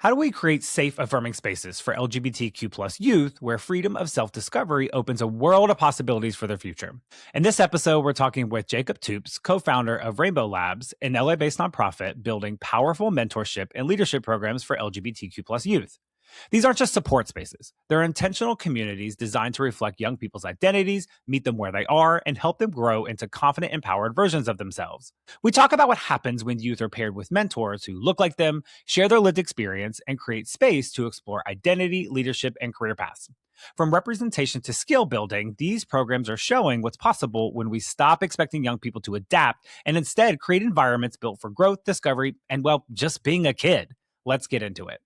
How do we create safe, affirming spaces for LGBTQ plus youth where freedom of self discovery opens a world of possibilities for their future? In this episode, we're talking with Jacob Toups, co founder of Rainbow Labs, an LA based nonprofit building powerful mentorship and leadership programs for LGBTQ plus youth. These aren't just support spaces. They're intentional communities designed to reflect young people's identities, meet them where they are, and help them grow into confident, empowered versions of themselves. We talk about what happens when youth are paired with mentors who look like them, share their lived experience, and create space to explore identity, leadership, and career paths. From representation to skill building, these programs are showing what's possible when we stop expecting young people to adapt and instead create environments built for growth, discovery, and, well, just being a kid. Let's get into it.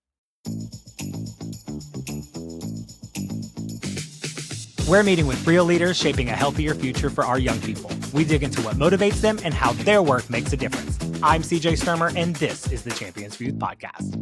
We're meeting with real leaders shaping a healthier future for our young people. We dig into what motivates them and how their work makes a difference. I'm CJ Sturmer, and this is the Champions for Youth podcast.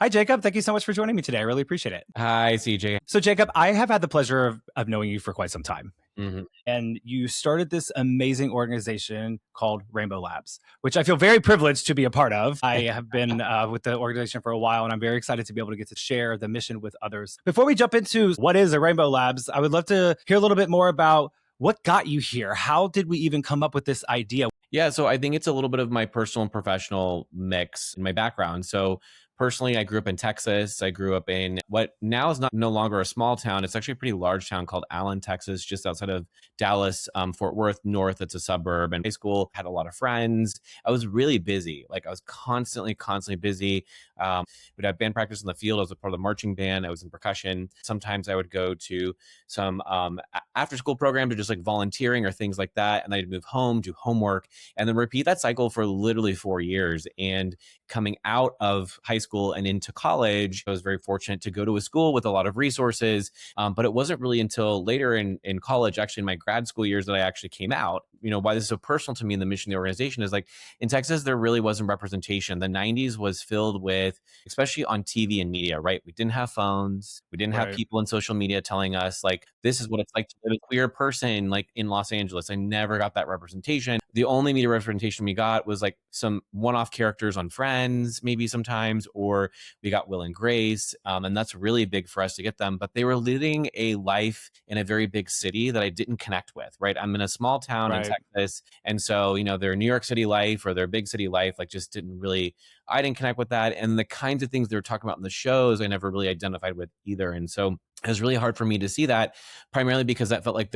Hi, Jacob. Thank you so much for joining me today. I really appreciate it. Hi, CJ. So, Jacob, I have had the pleasure of knowing you for quite some time. Mm-hmm. And you started this amazing organization called Rainbow Labs, which I feel very privileged to be a part of. I have been with the organization for a while, and I'm very excited to be able to get to share the mission with others. Before we jump into what is a Rainbow Labs, I would love to hear a little bit more about what got you here. How did we even come up with this idea? Yeah, so I think it's a little bit of my personal and professional mix in my background. So personally, I grew up in Texas. I grew up in what now is no longer a small town. It's actually a pretty large town called Allen, Texas, just outside of Dallas, Fort Worth North. It's a suburb. And high school, had a lot of friends. I was really busy. Like I was constantly busy. We'd have band practice in the field. I was a part of the marching band. I was in percussion. Sometimes I would go to some after school programs or just like volunteering or things like that. And I'd move home, do homework, and then repeat that cycle for literally 4 years. And coming out of high school and into college, I was very fortunate to go to a school with a lot of resources. But it wasn't really until later in college, actually in my grad school years, that I actually came out. You know, why this is so personal to me in the mission of the organization is like in Texas, there really wasn't representation. The 90s was filled with, especially on TV and media, right? We didn't have phones. We didn't have people in social media telling us like, this is what it's like to live a queer person like in Los Angeles. I never got that representation. The only media representation we got was like some one-off characters on Friends, maybe sometimes, or we got Will and Grace. And that's really big for us to get them. But they were living a life in a very big city that I didn't connect with, right? I'm in a small town in Texas. And so, you know, their New York City life or their big city life, like just didn't really, I didn't connect with that. And the kinds of things they were talking about in the shows, I never really identified with either. And so it was really hard for me to see that, primarily because that felt like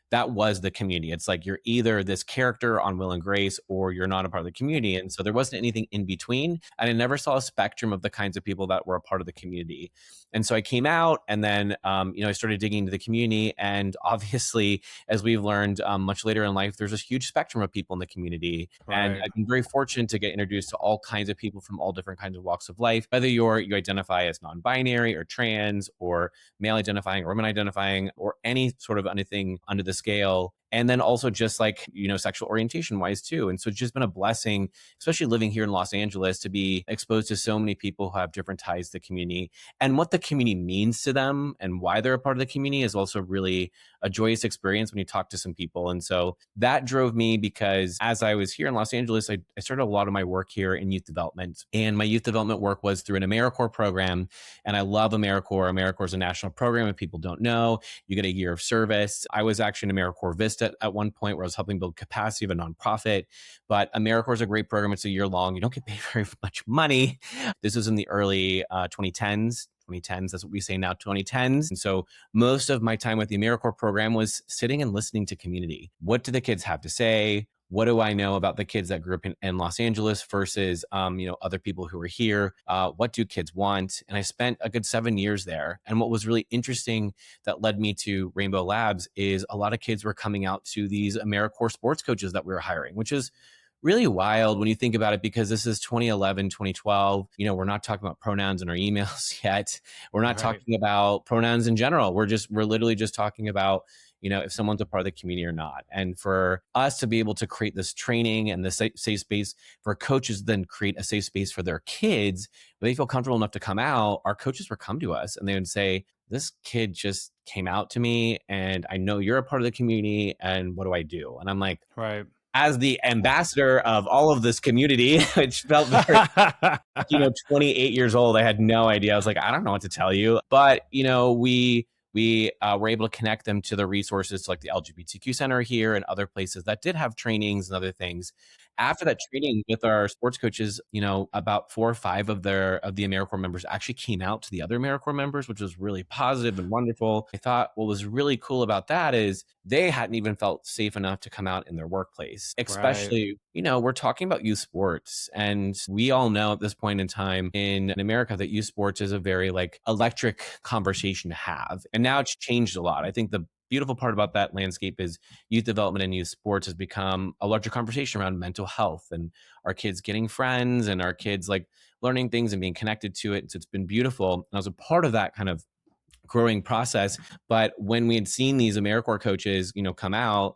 that was the community. It's like you're either this character on Will and Grace or you're not a part of the community. And so there wasn't anything in between. And I never saw a spectrum of the kinds of people that were a part of the community. And so I came out and then, I started digging into the community. And obviously, as we've learned much later in life, there's this huge spectrum of people in the community. And I've been very fortunate to get introduced to all kinds of people from all different kinds of walks of life, whether you identify as non-binary or trans or male identifying or women identifying or any sort of anything under the scale. And then also just like, sexual orientation wise too. And so it's just been a blessing, especially living here in Los Angeles, to be exposed to so many people who have different ties to the community. And what the community means to them and why they're a part of the community is also really a joyous experience when you talk to some people. And so that drove me, because as I was here in Los Angeles, I started a lot of my work here in youth development. And my youth development work was through an AmeriCorps program. And I love AmeriCorps. AmeriCorps is a national program. If people don't know, you get a year of service. I was actually an AmeriCorps Vista at one point where I was helping build capacity of a nonprofit. But AmeriCorps is a great program. It's a year long. You don't get paid very much money. This was in the early 2010s. 2010s, that's what we say now, 2010s. And so most of my time with the AmeriCorps program was sitting and listening to community. What do the kids have to say? What do I know about the kids that grew up in Los Angeles versus, other people who are here? What do kids want? And I spent a good 7 years there. And what was really interesting that led me to Rainbow Labs is a lot of kids were coming out to these AmeriCorps sports coaches that we were hiring, which is really wild when you think about it, because this is 2011, 2012. We're not talking about pronouns in our emails yet. We're not talking about pronouns in general. We're literally just talking about, if someone's a part of the community or not. And for us to be able to create this training and the safe space for coaches, then create a safe space for their kids, where they feel comfortable enough to come out, our coaches would come to us and they would say, this kid just came out to me and I know you're a part of the community, and what do I do? And I'm like, as the ambassador of all of this community, which felt very 28 years old. I had no idea. I was like, I don't know what to tell you. But, we were able to connect them to the resources like the LGBTQ Center here and other places that did have trainings and other things. After that training with our sports coaches, about 4 or 5 of the AmeriCorps members actually came out to the other AmeriCorps members, which was really positive and wonderful. I thought what was really cool about that is they hadn't even felt safe enough to come out in their workplace, Right. especially, we're talking about youth sports. And we all know at this point in time in America that youth sports is a very like electric conversation to have. And now it's changed a lot. I think the beautiful part about that landscape is youth development and youth sports has become a larger conversation around mental health and our kids getting friends and our kids like learning things and being connected to it. So it's been beautiful. And I was a part of that kind of growing process. But when we had seen these AmeriCorps coaches, come out,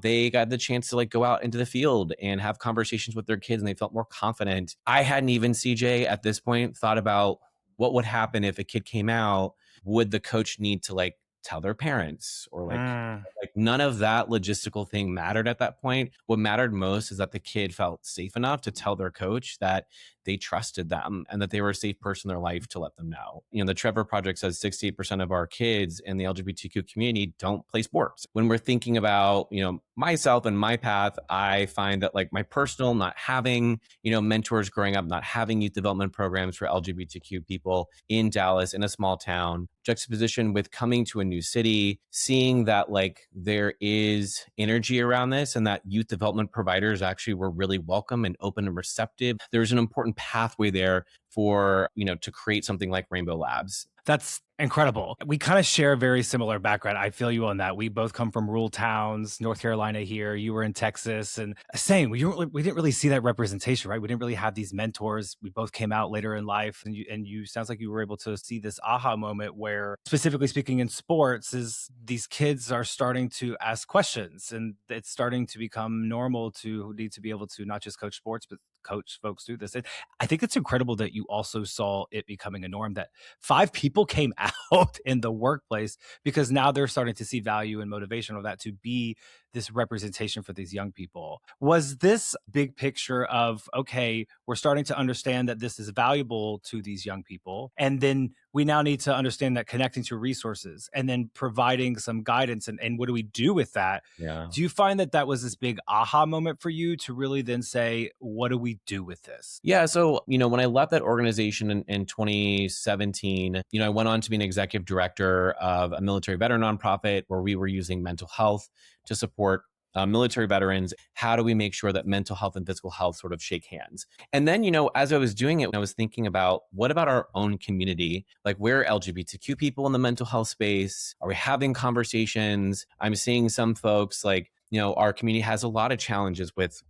they got the chance to like go out into the field and have conversations with their kids and they felt more confident. I hadn't even, CJ, at this point thought about what would happen if a kid came out. Would the coach need to like tell their parents or Mm. like none of that logistical thing mattered at that point. What mattered most is that the kid felt safe enough to tell their coach that they trusted them and that they were a safe person in their life to let them know. The Trevor Project says 68% of our kids in the LGBTQ community don't play sports. When we're thinking about, myself and my path, I find that like my personal not having, mentors growing up, not having youth development programs for LGBTQ people in Dallas in a small town, juxtaposition with coming to a new city, seeing that like there is energy around this and that youth development providers actually were really welcome and open and receptive. There's an important pathway there for, to create something like Rainbow Labs. That's incredible. We kind of share a very similar background. I feel you on that. We both come from rural towns, North Carolina here. You were in Texas, and same. We didn't really see that representation, right? We didn't really have these mentors. We both came out later in life, and you sounds like you were able to see this aha moment where, specifically speaking in sports, is these kids are starting to ask questions, and it's starting to become normal to need to be able to not just coach sports, but coach folks through this. And I think it's incredible that you also saw it becoming a norm that 5 people came out in the workplace because now they're starting to see value and motivation of that to be this representation for these young people. Was this big picture of, okay, we're starting to understand that this is valuable to these young people, and then we now need to understand that connecting to resources and then providing some guidance and what do we do with that? Yeah. Do you find that that was this big aha moment for you to really then say, what do we do with this? Yeah. So, when I left that organization in 2017, I went on to be an executive director of a military veteran nonprofit where we were using mental health to support military veterans. How do we make sure that mental health and physical health sort of shake hands? And then, as I was doing it, I was thinking about what about our own community? Like, we're LGBTQ people in the mental health space. Are we having conversations? I'm seeing some folks like, our community has a lot of challenges with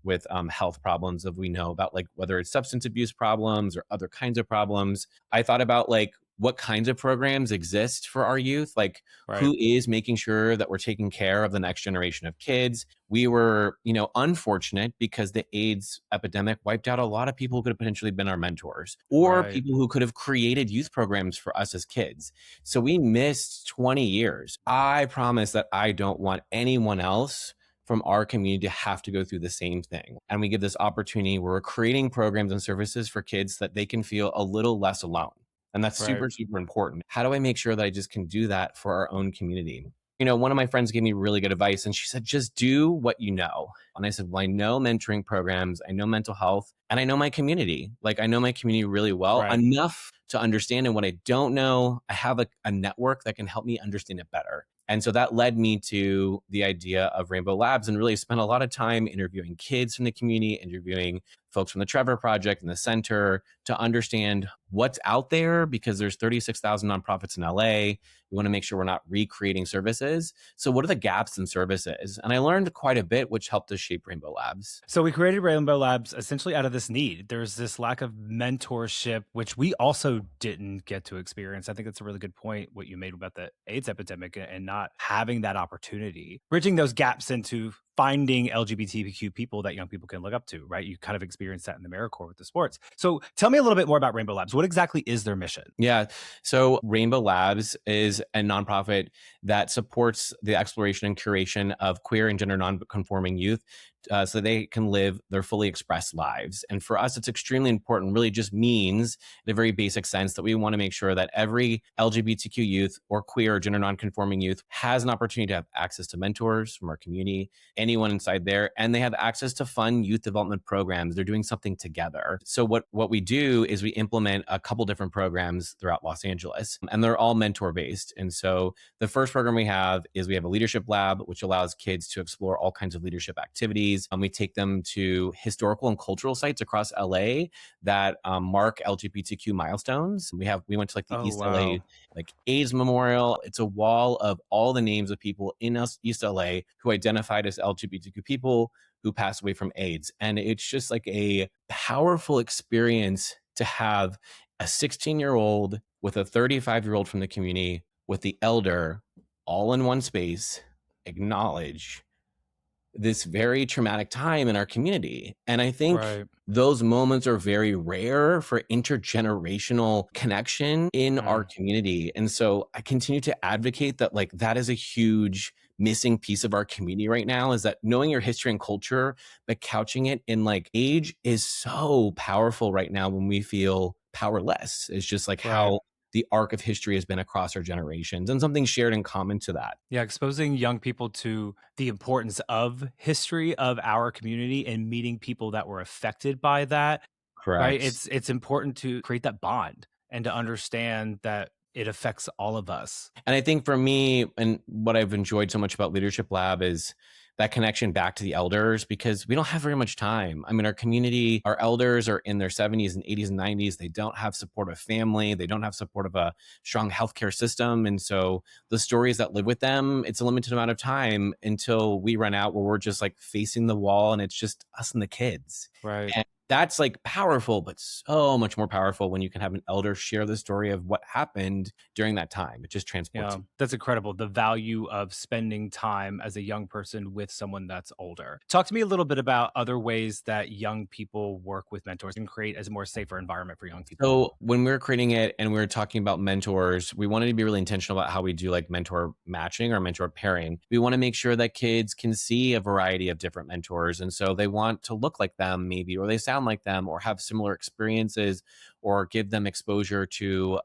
health problems that we know about, like whether it's substance abuse problems or other kinds of problems. I thought about like what kinds of programs exist for our youth, like Right. who is making sure that we're taking care of the next generation of kids. We were, unfortunate because the AIDS epidemic wiped out a lot of people who could have potentially been our mentors or Right. people who could have created youth programs for us as kids. So we missed 20 years. I promise that I don't want anyone else from our community to have to go through the same thing. And we give this opportunity where we're creating programs and services for kids that they can feel a little less alone. And that's Right. super, super important. How do I make sure that I just can do that for our own community? One of my friends gave me really good advice and she said, just do what you know. And I said, well, I know mentoring programs, I know mental health, and I know my community. Like, I know my community really well, Right. enough to understand. And what I don't know, I have a network that can help me understand it better. And so that led me to the idea of Rainbow Labs and really spent a lot of time interviewing kids from the community, interviewing folks from the Trevor Project and the center to understand what's out there because there's 36,000 nonprofits in LA. We want to make sure we're not recreating services. So what are the gaps in services? And I learned quite a bit, which helped us shape Rainbow Labs. So we created Rainbow Labs essentially out of this need. There's this lack of mentorship, which we also didn't get to experience. I think that's a really good point, what you made about the AIDS epidemic and not having that opportunity. Bridging those gaps into finding LGBTQ people that young people can look up to, right? You kind of experienced that in the AmeriCorps with the sports. So tell me a little bit more about Rainbow Labs. What exactly is their mission? Yeah. So Rainbow Labs is a nonprofit that supports the exploration and curation of queer and gender nonconforming youth so they can live their fully expressed lives. And for us, it's extremely important, really just means in a very basic sense that we want to make sure that every LGBTQ youth or queer or gender nonconforming youth has an opportunity to have access to mentors from our community, anyone inside there, and they have access to fun youth development programs. They're doing something together. So what we do is we implement a couple different programs throughout Los Angeles, and they're all mentor based. And so the first program we have is we have a leadership lab, which allows kids to explore all kinds of leadership activities. We take them to historical and cultural sites across LA that mark LGBTQ milestones. We went to like the Oh, East LA wow. like AIDS Memorial. It's a wall of all the names of people in East LA who identified as LGBTQ people who passed away from AIDS. And it's just like a powerful experience to have a 16-year-old with a 35-year-old from the community with the elder all in one space acknowledge this very traumatic time in our community. And I think Right. those moments are very rare for intergenerational connection in our Mm, community. And so I continue to advocate that like that is a huge missing piece of our community right now, is that knowing your history and culture, but couching it in like age is so powerful right now when we feel powerless. It's just like right. how the arc of history has been across our generations and something shared in common to that. Yeah, exposing young people to the importance of history of our community and meeting people that were affected by that, right? Correct. It's important to create that bond and to understand that it affects all of us. And I think for me, and what I've enjoyed so much about Leadership Lab is that connection back to the elders, because we don't have very much time. I mean, our community, our elders are in their 70s and 80s and 90s. They don't have supportive family. They don't have support of a strong healthcare system. And so the stories that live with them, it's a limited amount of time until we run out where we're just like facing the wall and it's just us and the kids. Right. And that's like powerful, but so much more powerful when you can have an elder share the story of what happened during that time. It just transports Yeah, you. that's incredible. The value of spending time as a young person with someone that's older. Talk to me a little bit about other ways that young people work with mentors and create as a more safer environment for young people. So when we were creating it and we were talking about mentors, we wanted to be really intentional about how we do like mentor matching or mentor pairing. We want to make sure that kids can see a variety of different mentors. And so they want to look like them maybe, or they sound like them, or have similar experiences, or give them exposure to,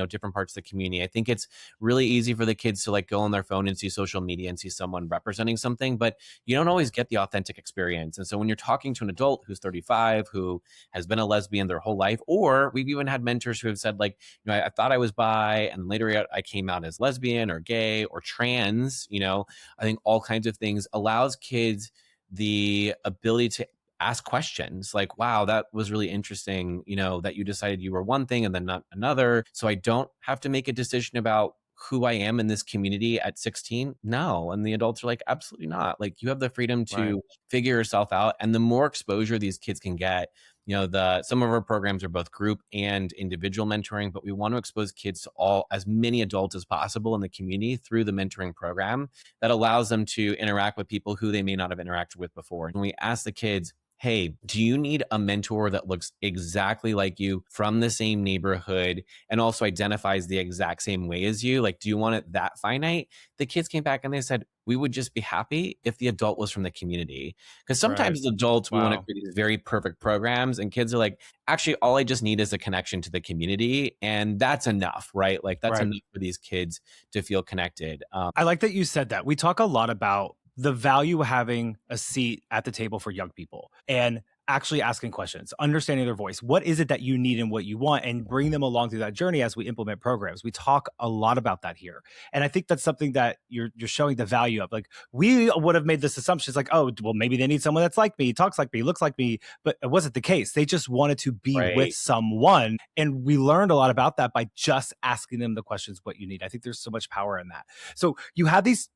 different parts of the community. I think it's really easy for the kids to like go on their phone and see social media and see someone representing something, but you don't always get the authentic experience. And so when you're talking to an adult who's 35, who has been a lesbian their whole life, or we've even had mentors who have said like, I thought I was bi and later I came out as lesbian or gay or trans, I think all kinds of things allows kids the ability to ask questions like, wow, that was really interesting, that you decided you were one thing and then not another. So I don't have to make a decision about who I am in this community at 16. No. And the adults are like, absolutely not. Like you have the freedom Right. to figure yourself out. And the more exposure these kids can get, some of our programs are both group and individual mentoring, but we want to expose kids to as many adults as possible in the community through the mentoring program that allows them to interact with people who they may not have interacted with before. And we ask the kids, hey, do you need a mentor that looks exactly like you from the same neighborhood and also identifies the exact same way as you? Like, do you want it that finite? The kids came back and they said, we would just be happy if the adult was from the community. Because Right. sometimes as adults, we want to Wow. create these very perfect programs, and kids are like, actually, all I just need is a connection to the community. And that's enough, right? Like, that's Right. enough for these kids to feel connected. I like that you said that. We talk a lot about the value of having a seat at the table for young people and actually asking questions, understanding their voice. What is it that you need and what you want, and bring them along through that journey as we implement programs. We talk a lot about that here. And I think that's something that you're showing the value of. Like we would have made this assumption, it's like, oh, well, maybe they need someone that's like me, talks like me, looks like me, but it wasn't the case. They just wanted to be with Right. someone. And we learned a lot about that by just asking them the questions, what you need. I think there's so much power in that. So you have these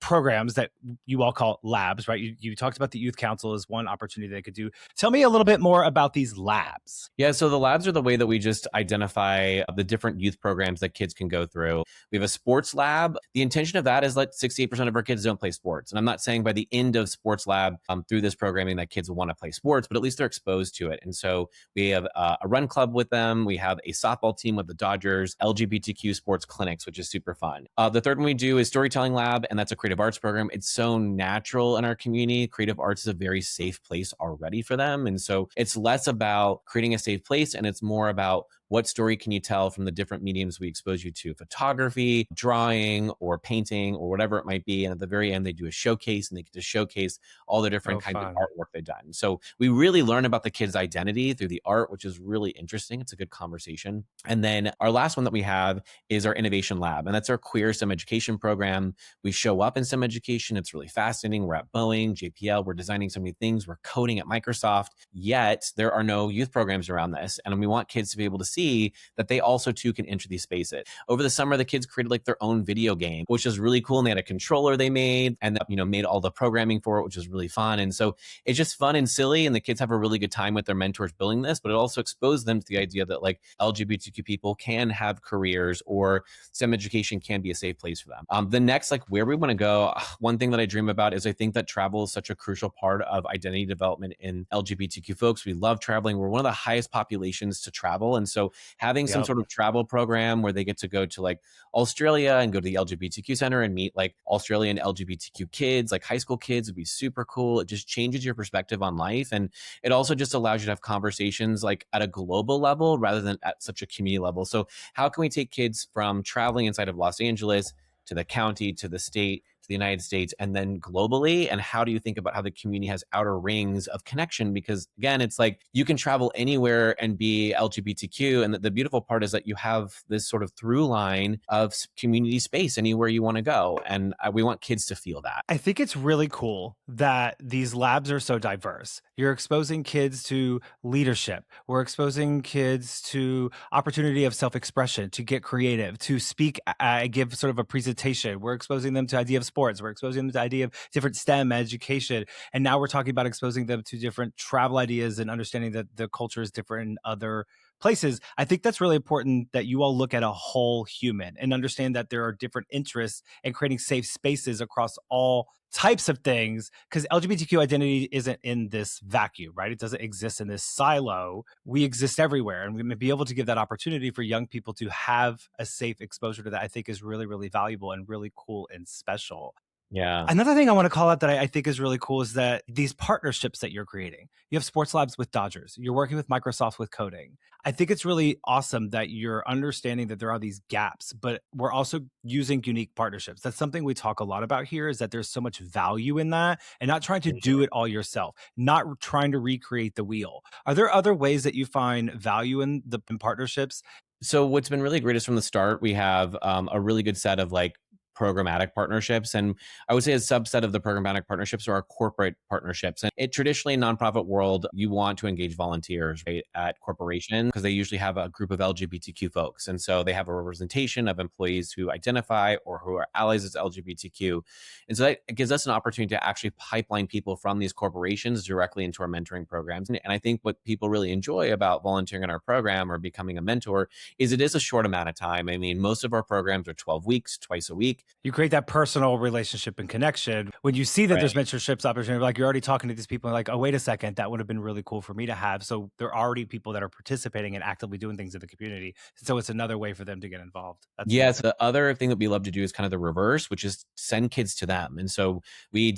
programs that you all call labs, right? You talked about the youth council as one opportunity they could do. Tell me a little bit more about these labs. Yeah, so the labs are the way that we just identify the different youth programs that kids can go through. We have a sports lab. The intention of that is that 68% of our kids don't play sports. And I'm not saying by the end of sports lab through this programming that kids will want to play sports, but at least they're exposed to it. And so we have a run club with them. We have a softball team with the Dodgers, LGBTQ sports clinics, which is super fun. The third one we do is storytelling lab. and that's a creative arts program. It's so natural in our community. Creative arts is a very safe place already for them. And so it's less about creating a safe place and it's more about what story can you tell from the different mediums we expose you to: photography, drawing, or painting, or whatever it might be. And at the very end, they do a showcase and they get to showcase all the Oh, different kinds of fun. artwork they've done. So we really learn about the kid's identity through the art, which is really interesting. It's a good conversation. And then our last one that we have is our innovation lab, and that's our queer STEM education program. We show up in STEM education. It's really fascinating. We're at Boeing, JPL. We're designing so many things. We're coding at Microsoft, yet there are no youth programs around this. And we want kids to be able to see that they also too can enter these spaces. Over the summer, the kids created like their own video game, which was really cool. And they had a controller they made and, made all the programming for it, which was really fun. And so it's just fun and silly. And the kids have a really good time with their mentors building this, but it also exposed them to the idea that like LGBTQ people can have careers or STEM education can be a safe place for them. The next, like where we want to go, one thing that I dream about is I think that travel is such a crucial part of identity development in LGBTQ folks. We love traveling. We're one of the highest populations to travel. And so having some Yep. sort of travel program where they get to go to like Australia and go to the LGBTQ center and meet like Australian LGBTQ kids, like high school kids, would be super cool. It just changes your perspective on life. And it also just allows you to have conversations like at a global level rather than at such a community level. So how can we take kids from traveling inside of Los Angeles to the county, to the state, to the United States, and then globally? And how do you think about how the community has outer rings of connection? Because again, it's like you can travel anywhere and be LGBTQ. And the beautiful part is that you have this sort of through line of community space anywhere you want to go. And we want kids to feel that. I think it's really cool that these labs are so diverse. You're exposing kids to leadership. We're exposing kids to opportunity of self-expression, to get creative, to speak, give sort of a presentation. We're exposing them to idea of sports. We're exposing them to the idea of different STEM education. And now we're talking about exposing them to different travel ideas and understanding that the culture is different in other places. I think that's really important that you all look at a whole human and understand that there are different interests and creating safe spaces across all types of things, because LGBTQ identity isn't in this vacuum, right? It doesn't exist in this silo. We exist everywhere. And we may be able to give that opportunity for young people to have a safe exposure to that, I think is really, really valuable and really cool and special. Yeah. Another thing I want to call out that I think is really cool is that these partnerships that you're creating. You have sports labs with Dodgers. You're working with Microsoft with coding. I think it's really awesome that you're understanding that there are these gaps, but we're also using unique partnerships. That's something we talk a lot about here, is that there's so much value in that and not trying to do it all yourself, not trying to recreate the wheel. Are there other ways that you find value in partnerships? So what's been really great is from the start, we have a really good set of like programmatic partnerships. And I would say a subset of the programmatic partnerships are our corporate partnerships. And it traditionally in nonprofit world, you want to engage volunteers, right, at corporations because they usually have a group of LGBTQ folks. And so they have a representation of employees who identify or who are allies as LGBTQ. And so that gives us an opportunity to actually pipeline people from these corporations directly into our mentoring programs. And I think what people really enjoy about volunteering in our program or becoming a mentor is it is a short amount of time. I mean, most of our programs are 12 weeks, twice a week. You create that personal relationship and connection. When you see that Right. there's mentorships opportunity, like you're already talking to these people, like, oh, wait a second, that would have been really cool for me to have. So there are already people that are participating and actively doing things in the community. So it's another way for them to get involved. That's Yes, amazing. the other thing that we love to do is kind of the reverse, which is send kids to them. And so we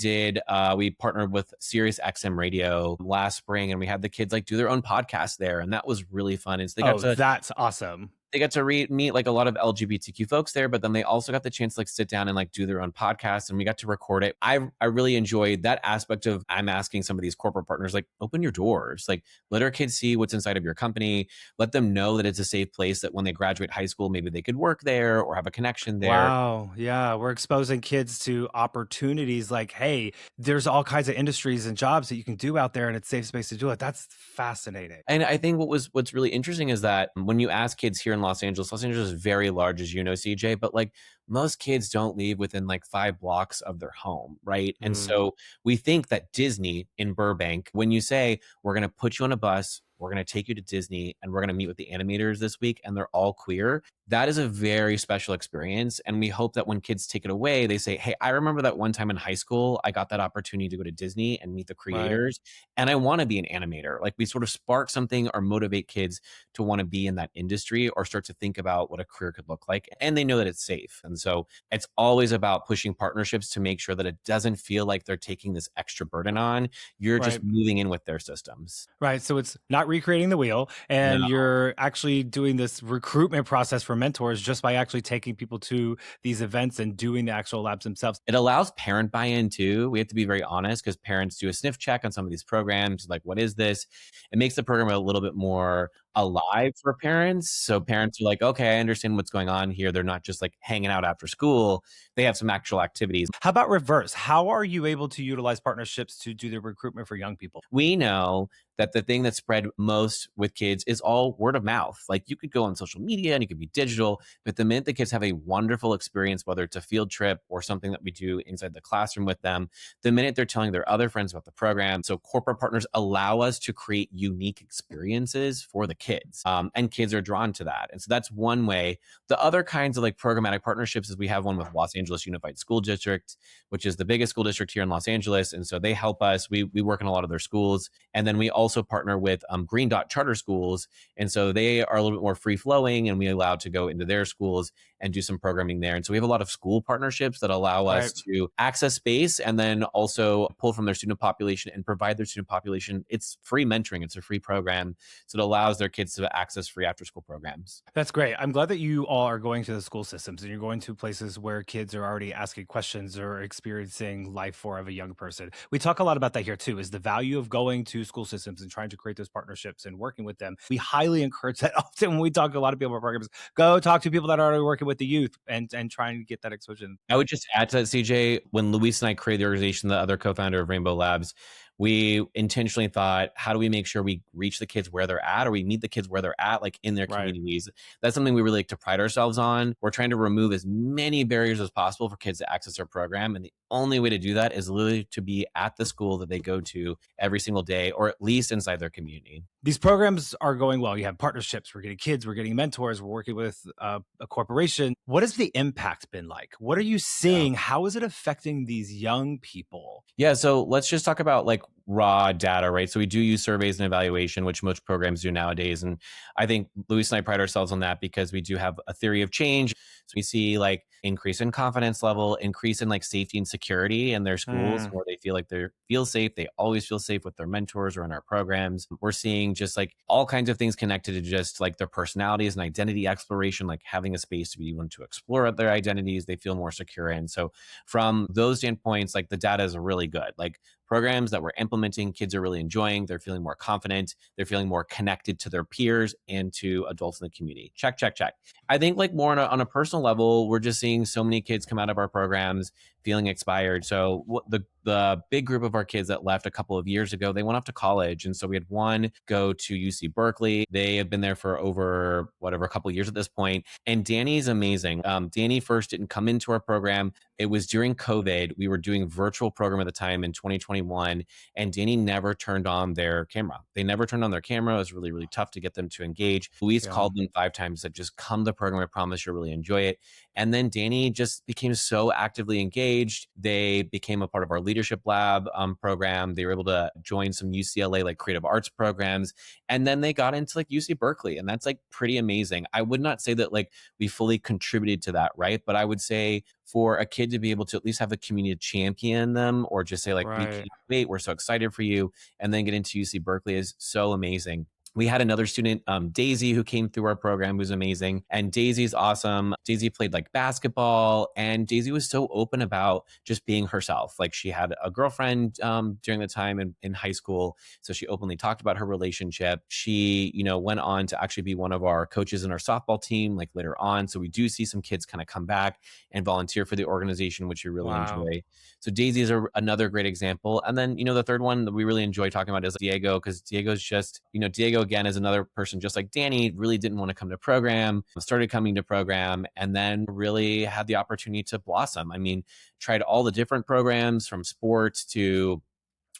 partnered with Sirius XM Radio last spring, and we had the kids like do their own podcast there, and that was really fun. And so Oh, that's awesome. they got to meet like a lot of LGBTQ folks there, but then they also got the chance to like sit down and like do their own podcast, and we got to record it. I really enjoyed that aspect of I'm asking some of these corporate partners, like, open your doors, like let our kids see what's inside of your company, let them know that it's a safe place that when they graduate high school, maybe they could work there or have a connection there. Wow. Yeah. We're exposing kids to opportunities like, hey, there's all kinds of industries and jobs that you can do out there and it's safe space to do it. That's fascinating. And I think what's really interesting is that when you ask kids here in Los Angeles is very large, as you know, CJ, but like most kids don't leave within like 5 blocks of their home, right? And Mm. so we think that Disney in Burbank, when you say we're going to put you on a bus we're going to take you to Disney and we're going to meet with the animators this week and they're all queer. That is a very special experience. And we hope that when kids take it away, they say, hey, I remember that one time in high school, I got that opportunity to go to Disney and meet the Right. creators, and I want to be an animator. Like we sort of spark something or motivate kids to want to be in that industry or start to think about what a career could look like. And they know that it's safe. And so it's always about pushing partnerships to make sure that it doesn't feel like they're taking this extra burden on. You're Right. just moving in with their systems. Right. So it's not recreating the wheel, No. and you're actually doing this recruitment process for mentors just by actually taking people to these events and doing the actual labs themselves. It allows parent buy-in too. We have to be very honest because parents do a sniff check on some of these programs. Like, what is this? It makes the program a little bit more alive for parents. So parents are like, okay, I understand what's going on here. They're not just like hanging out after school. They have some actual activities. How about reverse? How are you able to utilize partnerships to do the recruitment for young people? We know that the thing that spread most with kids is all word of mouth. Like you could go on social media and you could be digital, but the minute the kids have a wonderful experience, whether it's a field trip or something that we do inside the classroom with them, the minute they're telling their other friends about the program. So corporate partners allow us to create unique experiences for the kids, and kids are drawn to that. And so that's one way. The other kinds of like programmatic partnerships is we have one with Los Angeles Unified School District, which is the biggest school district here in Los Angeles. And so they help us. We work in a lot of their schools. And then we also partner with Green Dot Charter Schools. And so they are a little bit more free flowing and we allow to go into their schools and do some programming there. And so we have a lot of school partnerships that allow us to access space and then also pull from their student population and provide their student population. It's free mentoring. It's a free program. So it allows their kids to access free after school programs. That's great. I'm glad that you all are going to the school systems and you're going to places where kids are already asking questions or experiencing life for of a young person. We talk a lot about that here too, is the value of going to school systems and trying to create those partnerships and working with them. We highly encourage that often when we talk to a lot of people about programs. Go talk to people that are already working with the youth and trying to get that exposure. I would just add to that, CJ, when Luis and I created the organization, the other co-founder of Rainbow Labs, we intentionally thought, how do we make sure we reach the kids where they're at, or we meet the kids where they're at, like in their communities? That's something we really like to pride ourselves on. We're trying to remove as many barriers as possible for kids to access our program. And the only way to do that is literally to be at the school that they go to every single day, or at least inside their community. These programs are going well. You have partnerships. We're getting kids. We're getting mentors. We're working with a corporation. What has the impact been like? What are you seeing? How is it affecting these young people? Yeah, so let's just talk about like raw data, right? So we do use surveys and evaluation, which most programs do nowadays. And I think Luis and I pride ourselves on that because we do have a theory of change. So we see like increase in confidence level, increase in like safety and security in their schools where they feel like they feel safe. They always feel safe with their mentors or in our programs. We're seeing just like all kinds of things connected to just like their personalities and identity exploration, like having a space to be able to explore their identities. They feel more secure. And so from those standpoints, like the data is really good. Like programs that we're implementing, kids are really enjoying. They're feeling more confident. They're feeling more connected to their peers and to adults in the community. Check, check, check. I think like more on a personal level, we're just seeing so many kids come out of our programs feeling inspired. So the big group of our kids that left a couple of years ago, they went off to college. And so we had one go to UC Berkeley. They have been there for over a couple of years at this point. And Danny's amazing. Danny first didn't come into our program. It was during COVID. We were doing virtual program at the time in 2021, and Danny never turned on their camera. They never turned on their camera. It was really, really tough to get them to engage. Luis called them 5 times, said, just come to the program. I promise you'll really enjoy it. And then Danny just became so actively engaged. They became a part of our leadership lab program. They were able to join some UCLA like creative arts programs. And then they got into like UC Berkeley. And that's like pretty amazing. I would not say that like we fully contributed to that, right? But I would say for a kid to be able to at least have a community champion them, or just say like, we can't wait, we're so excited for you, and then get into UC Berkeley is so amazing. We had another student, Daisy, who came through our program, who's amazing. And Daisy's awesome. Daisy played like basketball, and Daisy was so open about just being herself. Like she had a girlfriend during the time in high school. So she openly talked about her relationship. She, went on to actually be one of our coaches in our softball team, like later on. So we do see some kids kind of come back and volunteer for the organization, which we really enjoy. So Daisy is another great example. And then, the third one that we really enjoy talking about is Diego, because Diego's just, Diego again is another person just like Danny, really didn't want to come to program, started coming to program, and then really had the opportunity to blossom. I mean, tried all the different programs from sports to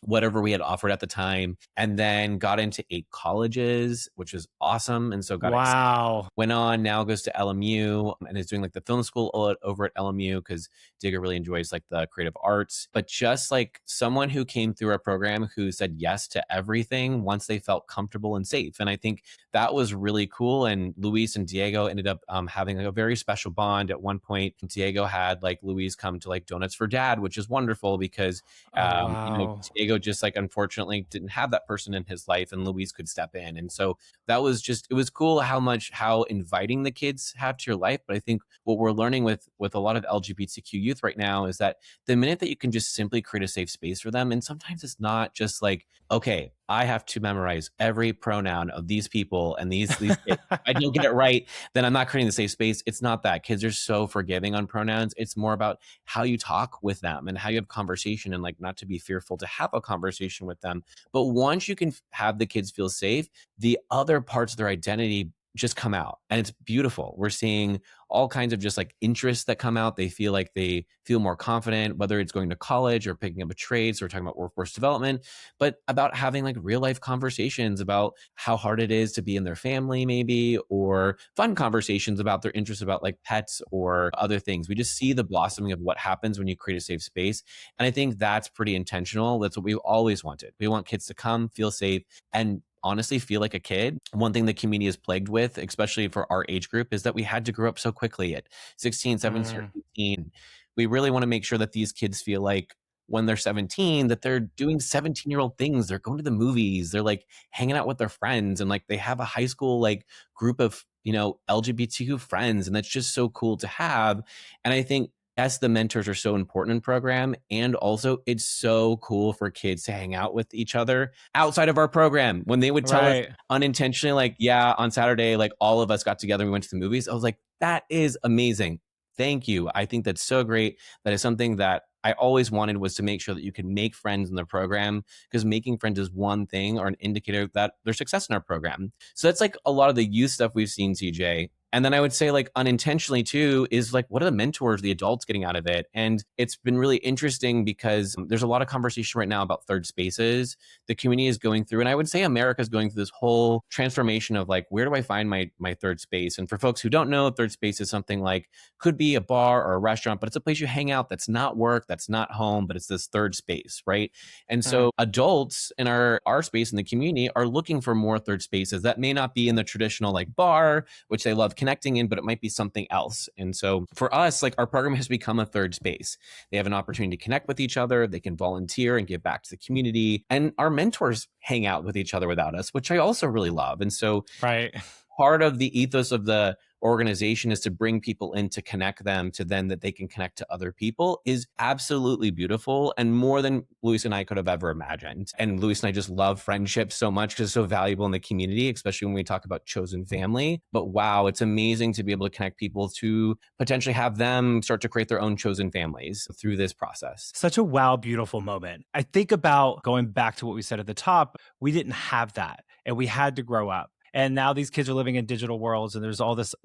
whatever we had offered at the time, and then got into 8 colleges, which was awesome. And so got excited. Wow. Went on, now goes to LMU and is doing like the film school over at LMU because Diego really enjoys like the creative arts. But just like someone who came through our program who said yes to everything once they felt comfortable and safe. And I think that was really cool. And Luis and Diego ended up having like a very special bond. At one point, Diego had like Luis come to like Donuts for Dad, which is wonderful because Oh, you know, wow. Diego just like unfortunately didn't have that person in his life, and Luis could step in. And so that was just, it was cool how inviting the kids have to your life. But I think what we're learning with a lot of LGBTQ youth right now is that the minute that you can just simply create a safe space for them, and sometimes it's not just like, okay, I have to memorize every pronoun of these people and these kids. If I don't get it right, then I'm not creating the safe space. It's not that. Kids are so forgiving on pronouns. It's more about how you talk with them and how you have conversation, and like not to be fearful to have a conversation with them. But once you can have the kids feel safe, the other parts of their identity just come out, and it's beautiful. We're seeing all kinds of just like interests that come out. They feel like they feel more confident, whether it's going to college or picking up a trade. So we're talking about workforce development, but about having like real life conversations about how hard it is to be in their family, maybe, or fun conversations about their interests about like pets or other things. We just see the blossoming of what happens when you create a safe space. And I think that's pretty intentional. That's what we've always wanted. We want kids to come, feel safe, and honestly feel like a kid. One thing the community is plagued with, especially for our age group, is that we had to grow up so quickly at 16, 17, or Mm, 18. We really want to make sure that these kids feel like when they're 17, that they're doing 17-year-old things. They're going to the movies. They're like hanging out with their friends, and like they have a high school like group of, you know, LGBTQ friends. And that's just so cool to have. And I think yes, the mentors are so important in program. And also it's so cool for kids to hang out with each other outside of our program. When they would tell us right. unintentionally, like, yeah, on Saturday, like all of us got together and we went to the movies, I was like, that is amazing. Thank you. I think that's so great. That is something that I always wanted, was to make sure that you can make friends in the program, because making friends is one thing or an indicator that there's success in our program. So that's like a lot of the youth stuff we've seen, TJ. And then I would say like unintentionally too is like, what are the mentors, the adults getting out of it? And it's been really interesting because there's a lot of conversation right now about third spaces. The community is going through, and I would say America is going through this whole transformation of like, where do I find my third space? And for folks who don't know, third space is something like, could be a bar or a restaurant, but it's a place you hang out that's not work, that's not home, but it's this third space, right? And Mm, so adults in our space in the community are looking for more third spaces that may not be in the traditional like bar, which they love connecting in, but it might be something else. And so for us, like our program has become a third space. They have an opportunity to connect with each other. They can volunteer and give back to the community. And our mentors hang out with each other without us, which I also really love. And so right. part of the ethos of the organization is to bring people in, to connect them to then that they can connect to other people, is absolutely beautiful, and more than Luis and I could have ever imagined. And Luis and I just love friendship so much because it's so valuable in the community, especially when we talk about chosen family. But wow, it's amazing to be able to connect people to potentially have them start to create their own chosen families through this process. Such a wow, beautiful moment. I think about going back to what we said at the top, we didn't have that and we had to grow up. And now these kids are living in digital worlds, and there's all this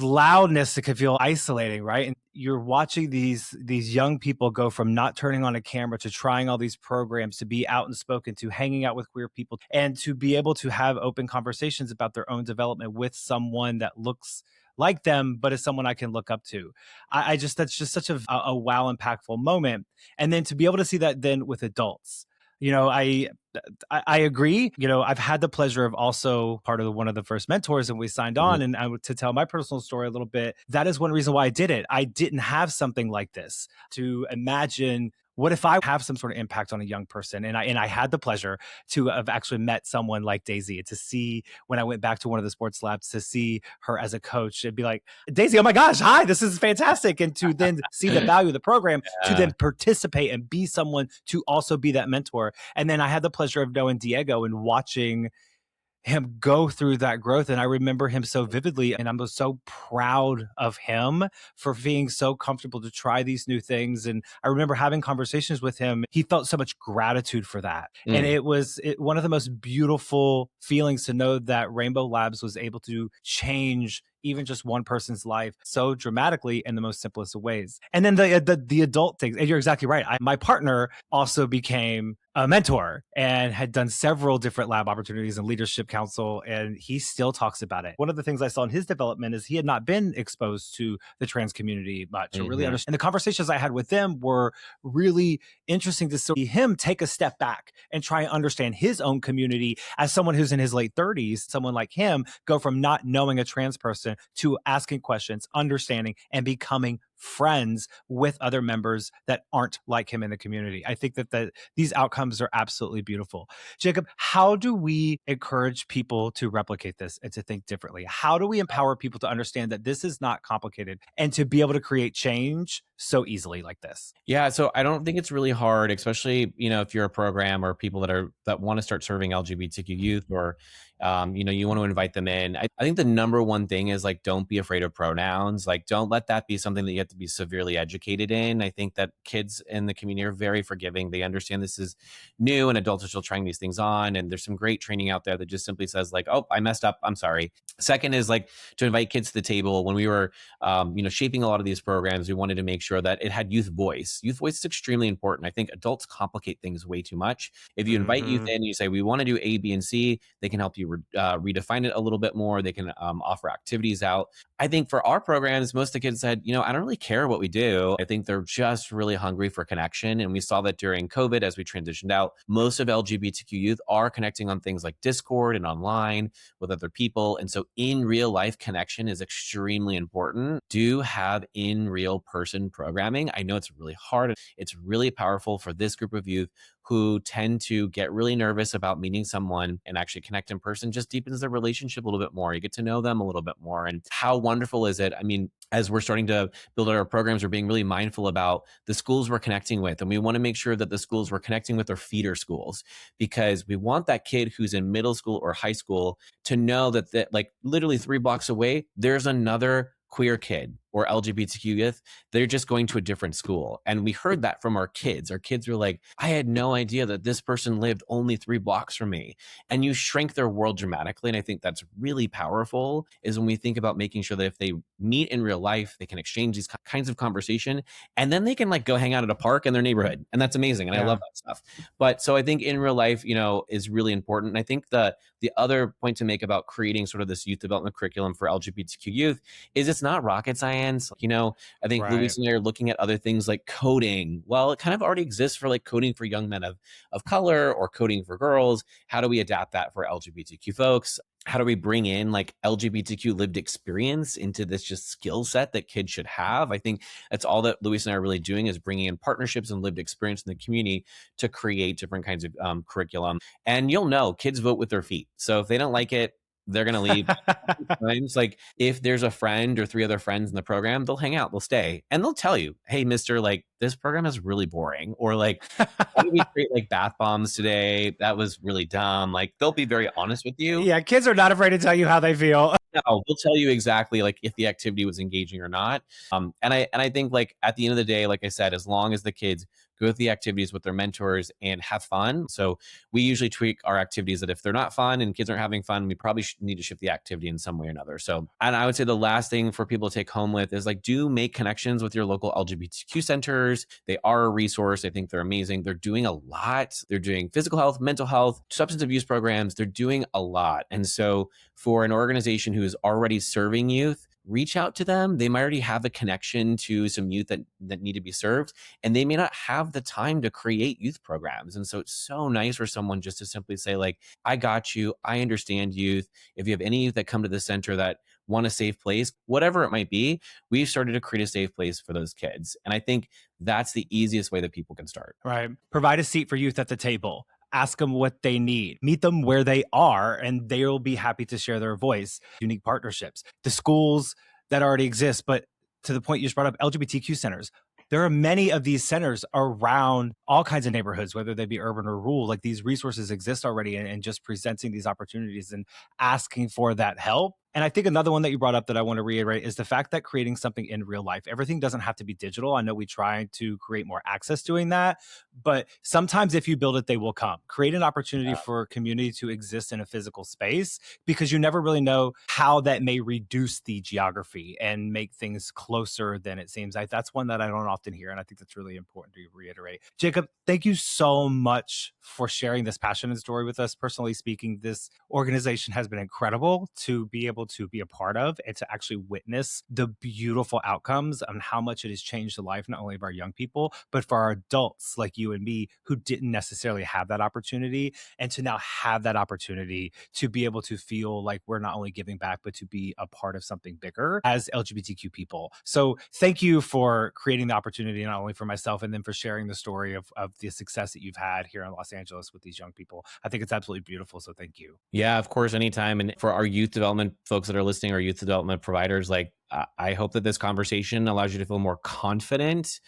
loudness that can feel isolating, right? And you're watching these young people go from not turning on a camera to trying all these programs, to be out and spoken to, hanging out with queer people, and to be able to have open conversations about their own development with someone that looks like them, but is someone I can look up to. I just, that's just such a wow, impactful moment. And then to be able to see that then with adults, you know, I agree. You know, I've had the pleasure of also part of one of the first mentors, and we signed Mhm. on. And to tell my personal story a little bit, that is one reason why I did it. I didn't have something like this to imagine. What if I have some sort of impact on a young person? And I had the pleasure to have actually met someone like Daisy, to see when I went back to one of the sports labs, to see her as a coach and be like, Daisy, oh my gosh, hi, this is fantastic. And to then see the value of the program, to Uh, then participate and be someone to also be that mentor. And then I had the pleasure of knowing Diego and watching him go through that growth. And I remember him so vividly. And I'm so proud of him for being so comfortable to try these new things. And I remember having conversations with him. He felt so much gratitude for that. And mm. it was one of the most beautiful feelings to know that Rainbow Labs was able to change even just one person's life so dramatically in the most simplest of ways. And then the adult things. And you're exactly right. My partner also became a mentor and had done several different lab opportunities and leadership council, and he still talks about it. One of the things I saw in his development is he had not been exposed to the trans community much or really Hmm. understand. And the conversations I had with them were really interesting to see him take a step back and try and understand his own community as someone who's in his late 30s. Someone like him go from not knowing a trans person to asking questions, understanding, and becoming friends with other members that aren't like him in the community. I think that these outcomes are absolutely beautiful. Jacob, how do we encourage people to replicate this and to think differently? How do we empower people to understand that this is not complicated and to be able to create change so easily like this? Yeah, so I don't think it's really hard, especially if you're a program or people that want to start serving LGBTQ youth, or you want to invite them in. I think the number one thing is like, don't be afraid of pronouns. Like, don't let that be something that you have to be severely educated in. I think that kids in the community are very forgiving. They understand this is new, and adults are still trying these things on. And there's some great training out there that just simply says like, oh, I messed up, I'm sorry. Second is like to invite kids to the table. When we were shaping a lot of these programs, we wanted to make sure that it had youth voice. Youth voice is extremely important. I think adults complicate things way too much. If you invite youth in and you say, we want to do A, B, and C, they can help you redefine it a little bit more. They can offer activities out. I think for our programs, most of the kids said, I don't really care what we do. I think they're just really hungry for connection. And we saw that during COVID as we transitioned out. Most of LGBTQ youth are connecting on things like Discord and online with other people. And so in real life connection is extremely important. Do have in real person programming. I know it's really hard. It's really powerful for this group of youth who tend to get really nervous about meeting someone, and actually connect in person just deepens their relationship a little bit more. You get to know them a little bit more. And how wonderful is it? I mean, as we're starting to build our programs, we're being really mindful about the schools we're connecting with. And we want to make sure that the schools we're connecting with are feeder schools, because we want that kid who's in middle school or high school to know that like literally 3 blocks away, there's another queer kid or LGBTQ youth. They're just going to a different school. And we heard that from our kids. Our kids were like, I had no idea that this person lived only 3 blocks from me. And you shrink their world dramatically. And I think that's really powerful, is when we think about making sure that if they meet in real life, they can exchange these kinds of conversation, and then they can like go hang out at a park in their neighborhood. And that's amazing. And I love that stuff. But so I think in real life, is really important. And I think the other point to make about creating sort of this youth development curriculum for LGBTQ youth is it's not rocket science. I think Luis and I are looking at other things like coding. Well, it kind of already exists for like coding for young men of color, or coding for girls. How do we adapt that for LGBTQ folks? How do we bring in like LGBTQ lived experience into this just skill set that kids should have? I think that's all that Luis and I are really doing, is bringing in partnerships and lived experience in the community to create different kinds of curriculum. And kids vote with their feet. So if they don't like it, they're going to leave. Times, like if there's a friend or 3 other friends in the program, they'll hang out, they'll stay, and they'll tell you, hey, mister, like this program is really boring. Or like, why did we create like bath bombs today? That was really dumb. Like they'll be very honest with you. Yeah, kids are not afraid to tell you how they feel. No, they'll tell you exactly like if the activity was engaging or not. And I think like at the end of the day, like I said, as long as the kids go through the activities with their mentors and have fun. So we usually tweak our activities that if they're not fun and kids aren't having fun, we probably need to shift the activity in some way or another. So, and I would say the last thing for people to take home with is like, do make connections with your local LGBTQ centers. They are a resource. I think they're amazing. They're doing a lot. They're doing physical health, mental health, substance abuse programs. They're doing a lot. And so for an organization who is already serving youth, reach out to them. They might already have a connection to some youth that need to be served, and they may not have the time to create youth programs. And so it's so nice for someone just to simply say like, I got you. I understand youth. If you have any youth that come to the center that want a safe place, whatever it might be, we've started to create a safe place for those kids. And I think that's the easiest way that people can start. Right. Provide a seat for youth at the table. Ask them what they need, meet them where they are, and they'll be happy to share their voice. Unique partnerships, the schools that already exist, but to the point you just brought up, LGBTQ centers. There are many of these centers around all kinds of neighborhoods, whether they be urban or rural. Like these resources exist already, and just presenting these opportunities and asking for that help And I think another one that you brought up that I want to reiterate is the fact that creating something in real life, everything doesn't have to be digital. I know we try to create more access doing that, but sometimes if you build it, they will come. Create an opportunity for community to exist in a physical space, because you never really know how that may reduce the geography and make things closer than it seems. That's one that I don't often hear, and I think that's really important to reiterate. Jacob, thank you so much for sharing this passionate story with us. Personally speaking, this organization has been incredible to be able to be a part of and to actually witness the beautiful outcomes and how much it has changed the life not only of our young people, but for our adults like you and me who didn't necessarily have that opportunity, and to now have that opportunity to be able to feel like we're not only giving back, but to be a part of something bigger as LGBTQ people. So thank you for creating the opportunity, not only for myself, and then for sharing the story of the success that you've had here in Los Angeles with these young people. I think it's absolutely beautiful. So thank you. Yeah, of course, anytime. And for our youth development folks that are listening, our youth development providers, like I hope that this conversation allows you to feel more confident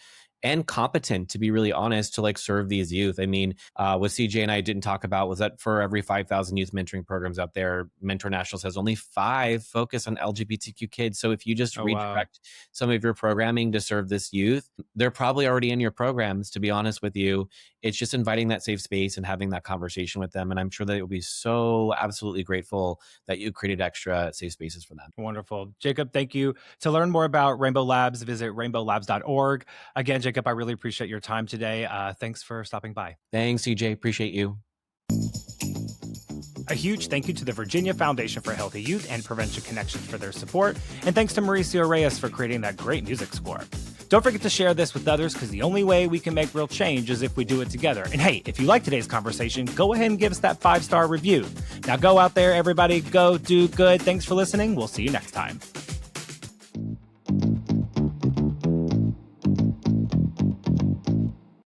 and competent, to be really honest, to like serve these youth. I mean, what CJ and I didn't talk about was that for every 5,000 youth mentoring programs out there, Mentor National says only 5 focus on LGBTQ kids. So if you just redirect some of your programming to serve this youth, they're probably already in your programs, to be honest with you. It's just inviting that safe space and having that conversation with them. And I'm sure that you'll be so absolutely grateful that you created extra safe spaces for them. Wonderful. Jacob, thank you. To learn more about Rainbow Labs, visit rainbowlabs.org. Again, Jacob, I really appreciate your time today. Thanks for stopping by. Thanks, CJ. Appreciate you. A huge thank you to the Virginia Foundation for Healthy Youth and Prevention Connections for their support. And thanks to Mauricio Reyes for creating that great music score. Don't forget to share this with others, because the only way we can make real change is if we do it together. And hey, if you like today's conversation, go ahead and give us that 5-star review. Now go out there, everybody, go do good. Thanks for listening. We'll see you next time.